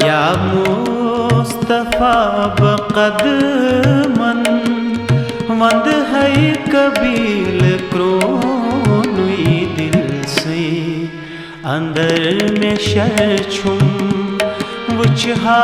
या मुस्तफा बक़दमन वंद है कबील क्रोनुई दिल से अंदर में शर्छुम वुचहा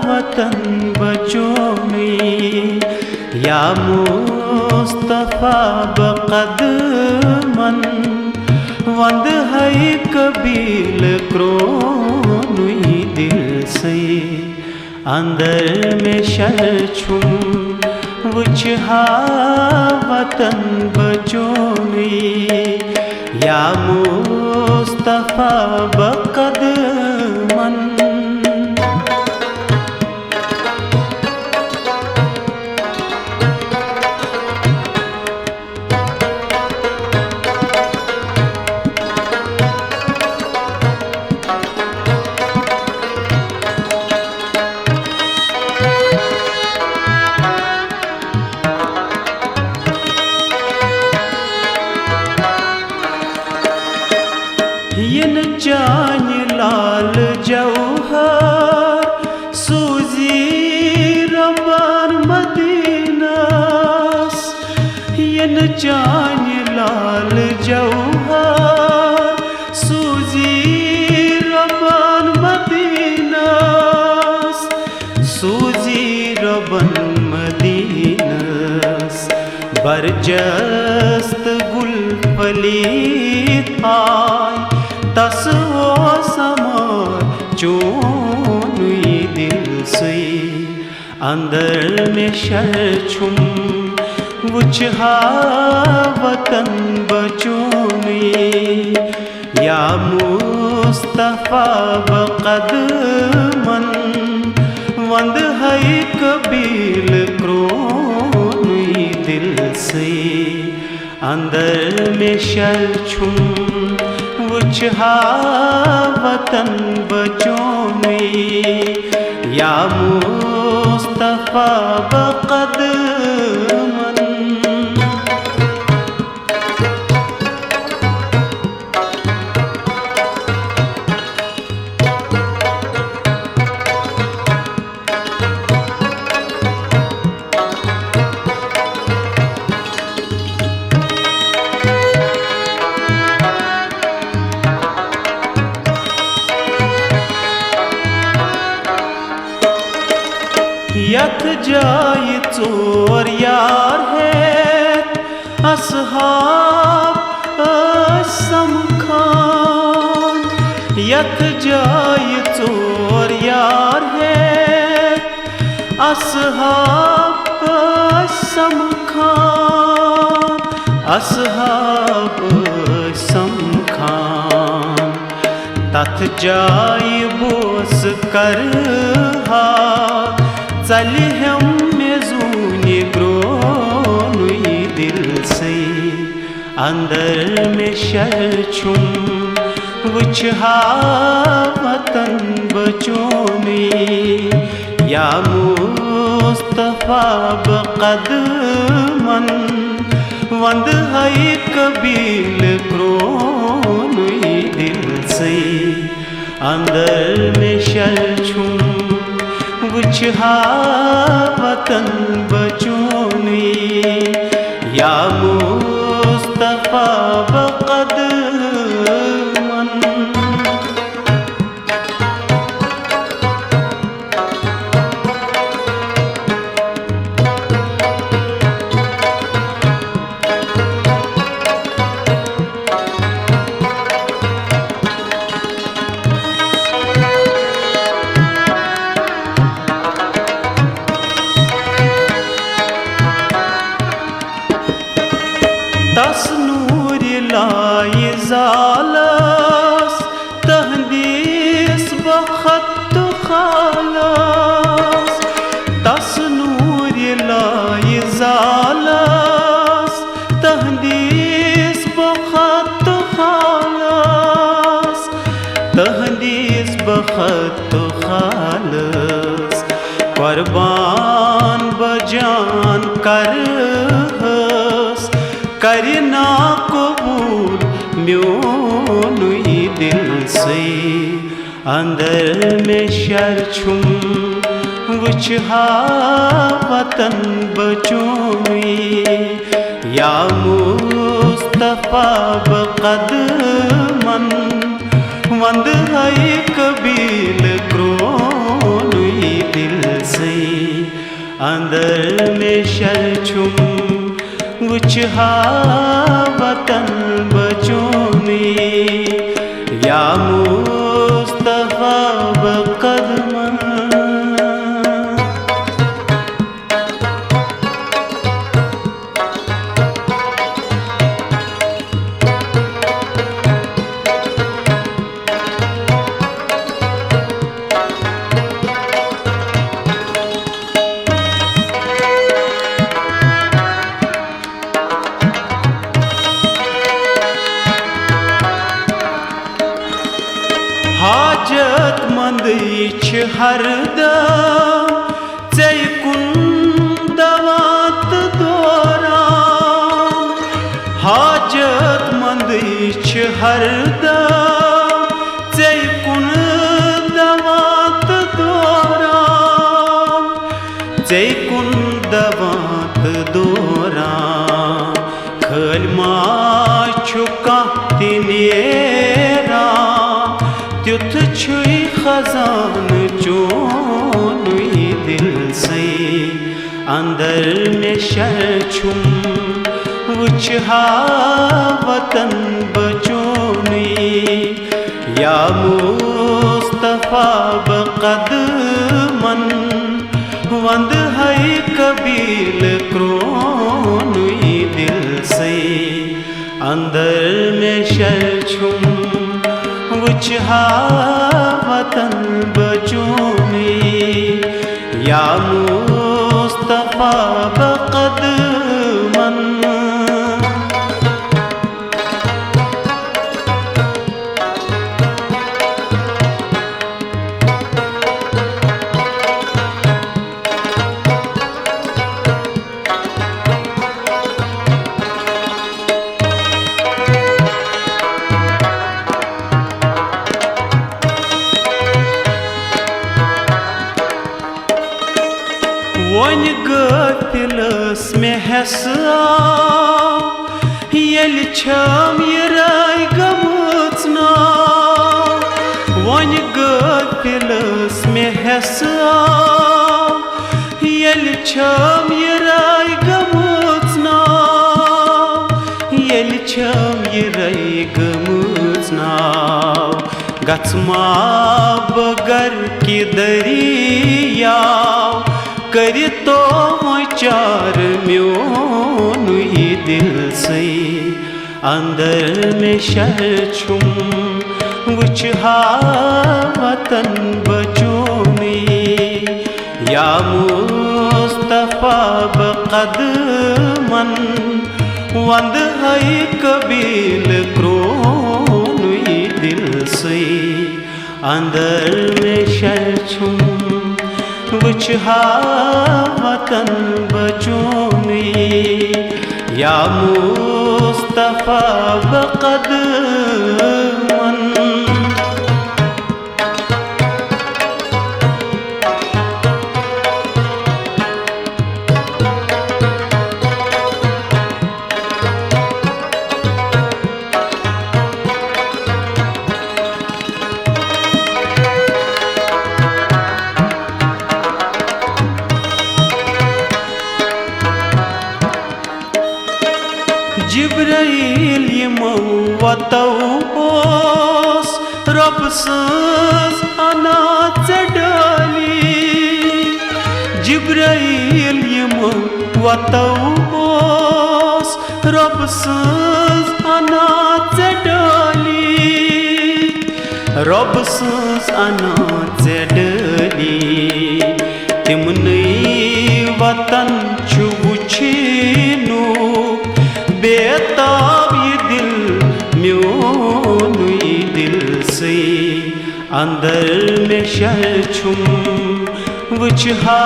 वतन बचोनी या मुस्तफा बक़दमन वंद है कबील क्रोनुई दिल से अंदर में शर्छुम वुचहा वतन बचोनी या मुस्तफा बक़दमन। यन चान लाल जौहर सूजी रबान मदीनास यन चान लाल जौहर सूजी रबान मदीनास सूजी रबन मदीनास बरजस्त गुल फलीत आय तस वो समर चोनुई दिल से अंदर में शर्छुम वुचहा वतन बचोनी या मुस्तफा बक़दमन वंद है कबील क्रोनुई दिल से अंदर में शर्छुम वुचहा वतन बचोनी या मुस्तफा बक़दमन। यथ जाय चोर यार है असहाब असम खान यथ जाय चोर यार है असहाब असम खान असहाब असम खान तथ जाय बोस कर चली हम मेजूनी ग्रोनुई दिल से अंदर में शर्छुम वुचहा वतन बचोनी या मुस्तफा बक़दमन वंद है कबील क्रोनुई दिल से अंदर में शर्छुम वुचहा वतन बचोनी या मुस्तफा बक़दमन। तस नूर लाय ज़ालस तहदीस बख़त खालस तस नूर लाय ज़ालस तहदीस बख़त खालस तहदीस बख़त खालस क़ुरबान बजान कर करना कबूल म्योनुई दिल से अंदर में शर छुम वुचहा वतन बचोई या मुस्तफा बकदमन वंद है कबील क्रोनुई दिल से अंदर में शर छुम वुचहा वतन बचोई या मुस्तफा बकदमन। हाजत मंद हरदम ज़ै कुन दवात दौरान हाजत मंद हरदम ज़ै कुन दवात दौरान ज़ै कुन दवात दौरान खलमा छुका तिनेरा त्युथ छुई खजान चोनुई दिल से अंदर में शर छुम वुचहा वतन बचोनी या मुस्तफा बकदमन वंद है कबील क्रोनुई दिल से अंदर में शर छुम वुचहा वतन बचोनी या मुस्तफा बकदमन। वन गफिलस में हसा येल छम यराय गमुच ना वन गफिलस में हसा येल छम यराय गमुच ना येल छम यराय गमुच ना गचमा बगर की दरिया कर तो चार म्योनुई दिल से अंदर में शर छुम वुचहा वतन बचोनी या मुस्तफा बकदमन वंद है कबील क्रोनुई दिल से अंदर में शर छुम वुचहा वतन बचोनी या मुस्तफा बकदमन। जिब्राइल यमो वतौस रब सज अना चडाली जिब्राइल यमो वतौस रब सज अना चडाली रब सज अना चडाली तिमनै वतन छु वुछिनु बेताब ये दिल म्योनुई दिल से अंदर में शर छुम वुचहा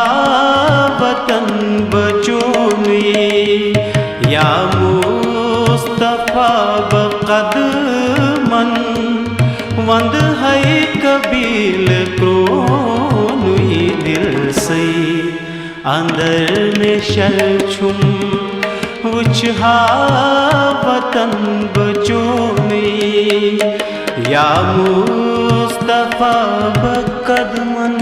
वतन बचोनी या मुस्तफा बकदमन वंद है कबील क्रोनुई दिल से अंदर में शल छुम उछहा वतन बचोनी या मुस्तफा बकदमन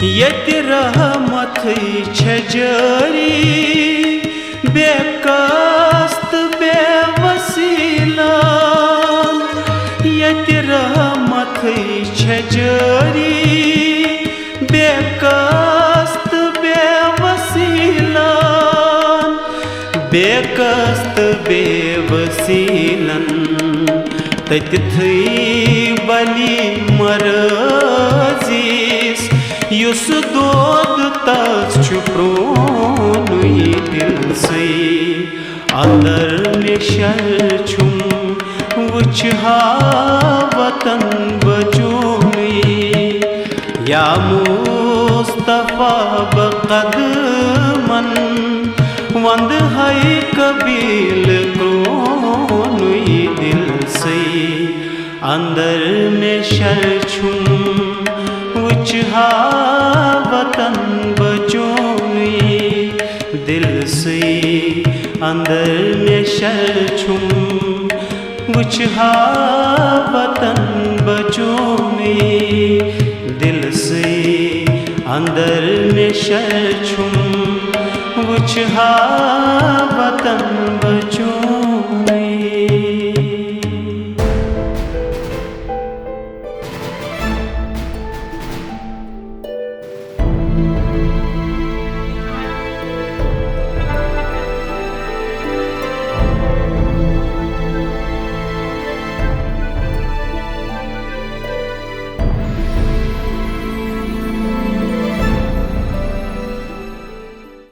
यति रहमत छजरी बेकस्त बेवसीला यति रहमत छजरी बेकस्त बेवसीला बेकस्त बेवसीलन तथी बली मरजीस युस दोद तस प्रोनुई दिल से अंदर में शल छुम उछहा वतन बचोनी या मुस्तफा बकदमन वंद है कबील क्रोनुई दिल से अंदर में शल छुम उछहा वतन बचोनी दिल से अंदर में शल छुम उछहा वतन बचोनी दिल से अंदर में शल छुम उछहा वतन बचोनी।